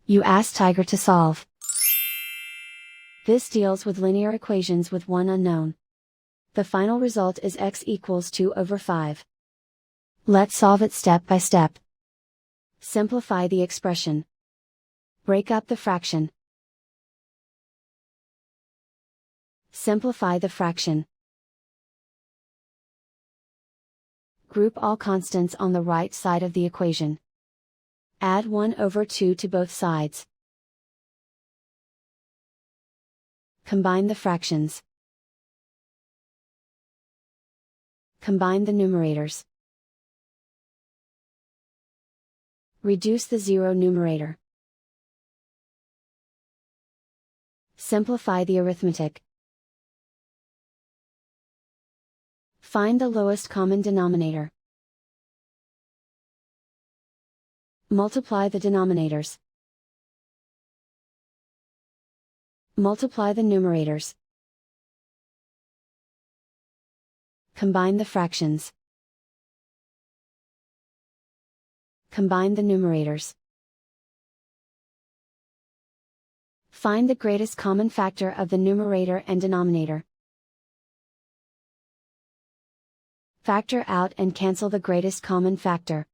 You ask Tiger to solve. This deals with linear equations with one unknown. The final result is x equals 2 over 5. Let's solve it step by step. Simplify the expression. Break up the fraction. Simplify the fraction. Group all constants on the right side of the equation. Add 1 over 2 to both sides. Combine the fractions. Combine the numerators. Reduce the zero numerator. Simplify the arithmetic. Find the lowest common denominator. Multiply the denominators. Multiply the numerators. Combine the fractions. Combine the numerators. Find the greatest common factor of the numerator and denominator. Factor out and cancel the greatest common factor.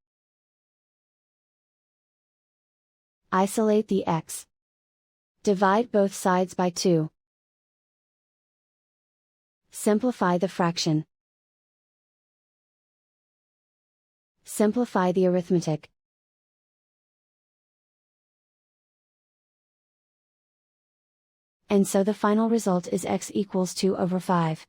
Isolate the x. Divide both sides by 2. Simplify the fraction. Simplify the arithmetic. And so the final result is x equals 2 over 5.